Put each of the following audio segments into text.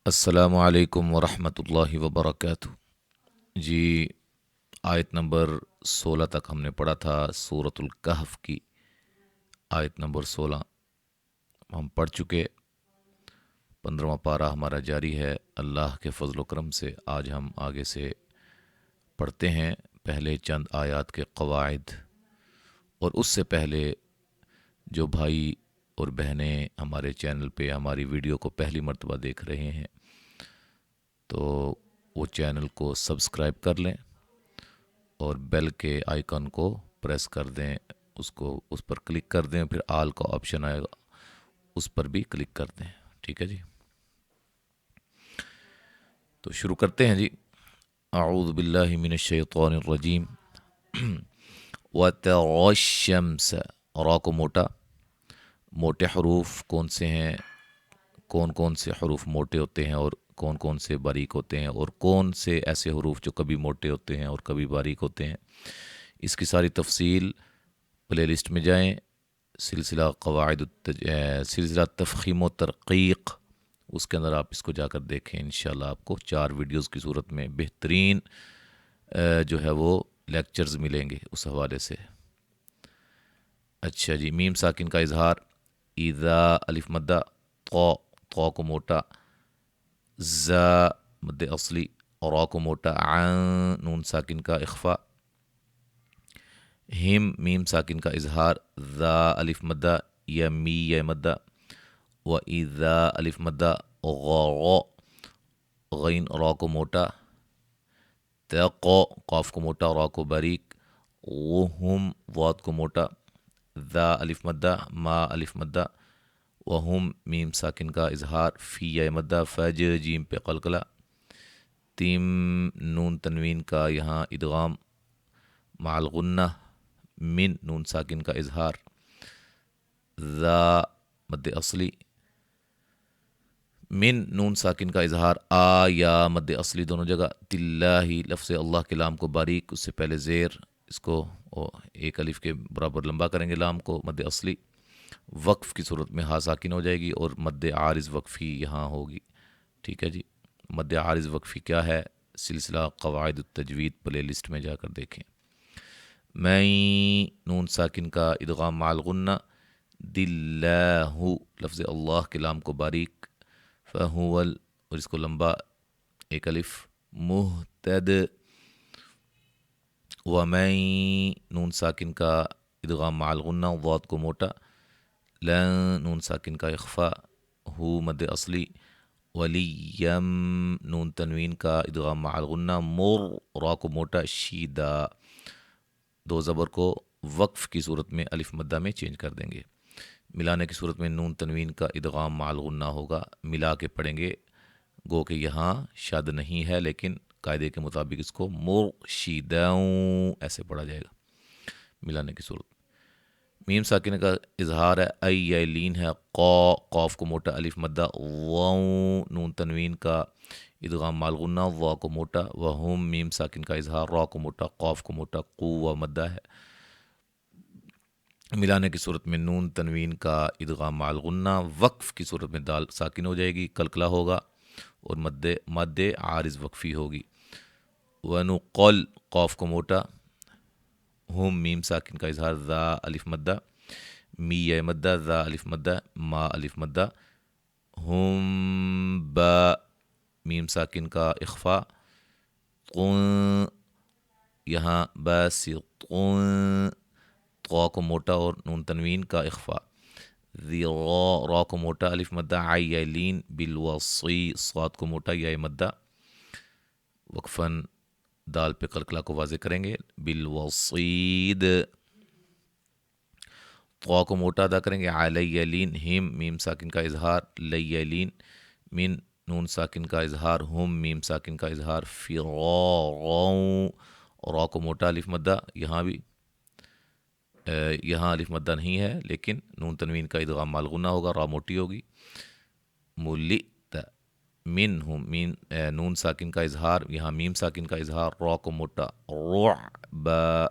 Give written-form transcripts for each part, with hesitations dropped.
السلام علیکم ورحمۃ اللہ وبرکاتہ۔ جی، آیت نمبر 16 تک ہم نے پڑھا تھا سورۃ الکہف کی آیت نمبر 16 ہم پڑھ چکے۔ 15واں پارہ ہمارا جاری ہے اللہ کے فضل و کرم سے۔ آج ہم آگے سے پڑھتے ہیں پہلے چند آیات کے قواعد، اور اس سے پہلے جو بھائی اور بہنیں ہمارے چینل پہ ہماری ویڈیو کو پہلی مرتبہ دیکھ رہے ہیں تو وہ چینل کو سبسکرائب کر لیں اور بیل کے آئیکن کو پریس کر دیں، اس پر کلک کر دیں، پھر آل کا آپشن آئے گا اس پر بھی کلک کر دیں، ٹھیک ہے جی۔ تو شروع کرتے ہیں جی۔ اعوذ باللہ من الشیطان الرجیم۔ وَتَرَى الشَّمْسَ، را کو موٹے حروف کون سے ہیں، کون کون سے حروف موٹے ہوتے ہیں اور کون کون سے باریک ہوتے ہیں، اور کون سے ایسے حروف جو کبھی موٹے ہوتے ہیں اور کبھی باریک ہوتے ہیں، اس کی ساری تفصیل پلے لسٹ میں جائیں، سلسلہ سلسلہ تفخیم و ترقیق، اس کے اندر آپ اس کو جا کر دیکھیں، انشاءاللہ آپ کو 4 ویڈیوز کی صورت میں بہترین جو ہے وہ لیکچرز ملیں گے اس حوالے سے۔ اچھا جی، میم ساکن کا اظہار، اذا الف مدہ، طا کو موٹا، ز مد اصلی، را کو موٹا، عن نون ساکن کا اخفا، ہم میم ساکن کا اظہار، ذا الف مدہ یا می یا مدہ، و اذا الف مدہ، غا غین را کو موٹا، تقو قاف کو موٹا، را کو باریک، وہم ضاد کو موٹا، ذا الف مدہ، ما الف مدہ، وہم میم ساکن کا اظہار، فی یا مدہ، فج جیم پہ قلقلہ، تیم نون تنوین کا یہاں ادغام مع الغنہ، من نون ساکن کا اظہار، ذا مد اصلی، من نون ساکن کا اظہار، آ یا مد اصلی دونوں جگہ، تلّہ لفظ اللہ کے لام کو باریک، اس سے پہلے زیر، اس کو ایک الف کے برابر لمبا کریں گے لام کو، مد اصلی، وقف کی صورت میں ہا ساکن ہو جائے گی اور مد عارض وقفی یہاں ہوگی، ٹھیک ہے جی۔ مد عارض وقفی کیا ہے، سلسلہ قواعد التجوید پلے لسٹ میں جا کر دیکھیں۔ میں نون ساکن کا ادغام مع الغنہ، دلّہ لفظ اللہ کے لام کو باریک، فہول اور اس کو لمبا ایک الف، مہتد، ومن نون ساکن کا ادغام مع الغنہ، ضاد کو موٹا، لن نون ساکن کا اخفا، ہو مد اصلی، ولیم نون تنوین کا ادغام مع الغنہ، مر را کو موٹا، شیدہ، 2 زبر کو وقف کی صورت میں الف مدہ میں چینج کر دیں گے۔ ملانے کی صورت میں نون تنوین کا ادغام مع الغنہ ہوگا، ملا کے پڑھیں گے، گو کہ یہاں شد نہیں ہے لیکن قاعدے کے مطابق اس کو مرشدوں ایسے پڑھا جائے گا ملانے کی صورت۔ میم ساکن کا اظہار ہے، ای یا لین ہے، قاف کو موٹا الف مدہ، نون تنوین کا ادغام مع الغنہ، وا کو موٹا، وہم میم ساکن کا اظہار، را کو موٹا، قاف کو موٹا، قو مدہ ہے۔ ملانے کی صورت میں نون تنوین کا ادغام مع الغنہ، وقف کی صورت میں دال ساکن ہو جائے گی، کلکلا ہوگا اور مد عارض وقفی ہوگی۔ ونقل قاف کو موٹا، ہم میم ساکن کا اظہار، ذا الف مدہ، می یا مدہ، ذا الف مدہ، ما الف مدہ، ہم با میم ساکن کا اخفا، قن یہاں باسطن، طا کو موٹا اور نون تنوین کا اخفا، ذرا را کو موٹا الف مدہ، عی یا لین، بالوصی صاد کو موٹا یا مدہ، وقفاً دال پہ قلقلہ کو واضح کریں گے، بالوصید، طا کو موٹا ادا کریں گے، علی لین، ہم میم ساکن کا اظہار، لی لین، من نون ساکن کا اظہار، ہم میم ساکن کا اظہار، فراروں، را کو موٹا الف مدہ، یہاں الف مدہ نہیں ہے لیکن نون تنوین کا ادغام مع الغنہ ہوگا، را موٹی ہوگی، ملئت منہم نون ساکن کا اظہار، یہاں میم ساکن کا اظہار، را کو موٹا، رعبا۔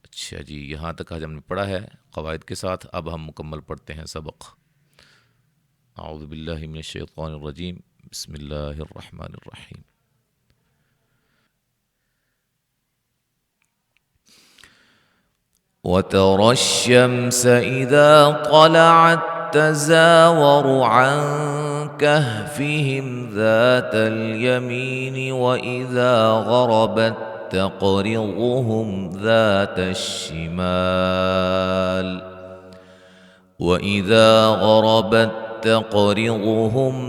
اچھا جی، یہاں تک آج ہم نے پڑھا ہے قواعد کے ساتھ، اب ہم مکمل پڑھتے ہیں سبق۔ اعوذ باللہ من الشیطان الرجیم، بسم اللہ الرحمن الرحیم. وترى الشمس إذا طلعت تزاور عن كهفهم ذات اليمين وإذا غربت تقرضهم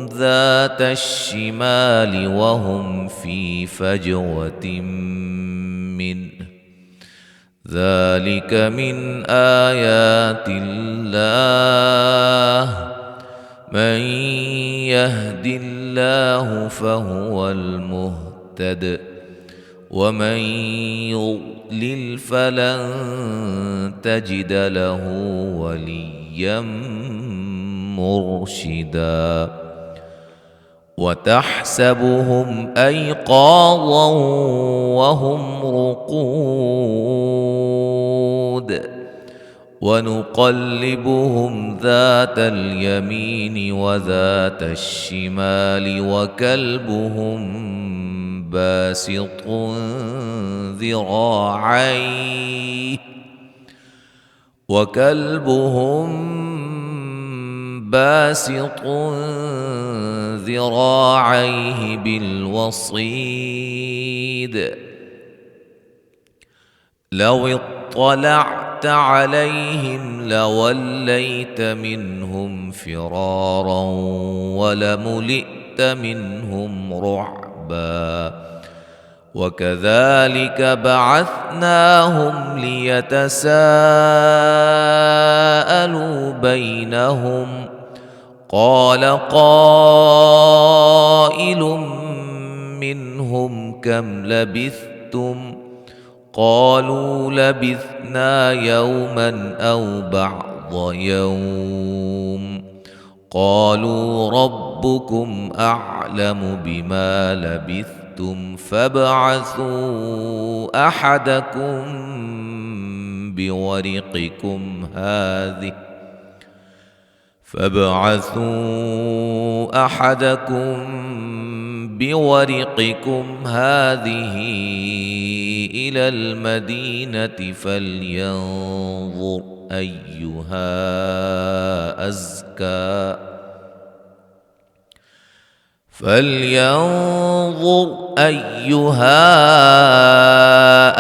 ذات الشمال وهم في فجوة منه ذلك من آيات الله من يهد الله فهو المهتد ومن يضلل فلن تجد له وليا مرشدا. وتحسبهم أيقاظا وهم رقود ونقلبهم ذات اليمين وذات الشمال وكلبهم باسط ذراعيه بالوصيد لو اطلعت عليهم لوليت منهم فرارا ولملئت منهم رعبا. وكذلك بعثناهم ليتساءلوا بينهم قال قائل منهم كم لبثتم قالوا لبثنا يوما أو بعض يوم قالوا ربكم أعلم بما لبثتم فابعثوا أحدكم بورقكم هذه إلى المدينة فلينظر أيها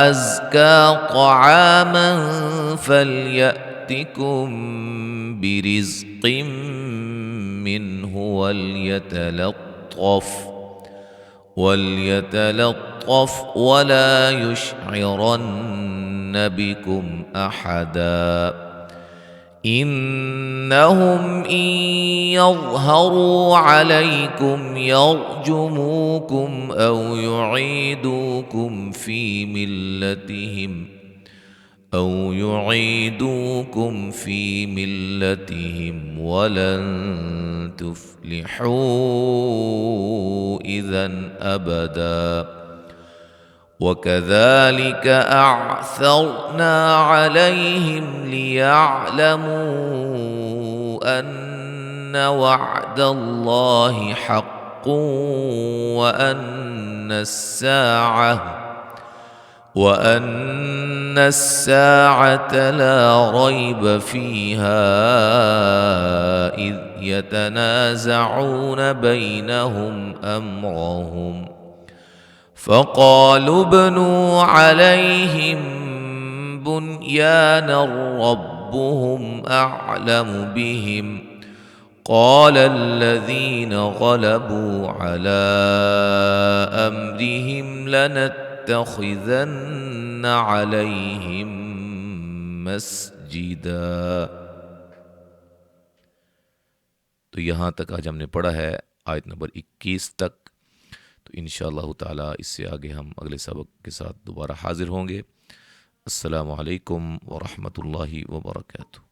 أزكى طعاما فليأتكم برزق منه وليتلطف ولا يشعرن بكم أحدا. إنهم إن يظهروا عليكم يرجموكم أو يعيدوكم في ملتهم ولن تفلحوا إذا أبدا. وكذلك أعثرنا عليهم ليعلموا أن وعد الله حق وأن الساعة لا ريب فيها إذ يتنازعون بينهم أمرهم فقالوا ابنوا عليهم بنيانا ربهم أعلم بهم قال الذين غلبوا على أمرهم لنتخذن عليهم مسجدا. تو یہاں تک آج ہم نے پڑھا ہے آیت نمبر 21 تک. تو انشاءاللہ تعالی اس سے آگے ہم اگلے سبق کے ساتھ دوبارہ حاضر ہوں گے. السلام علیکم ورحمۃ اللہ وبرکاتہ.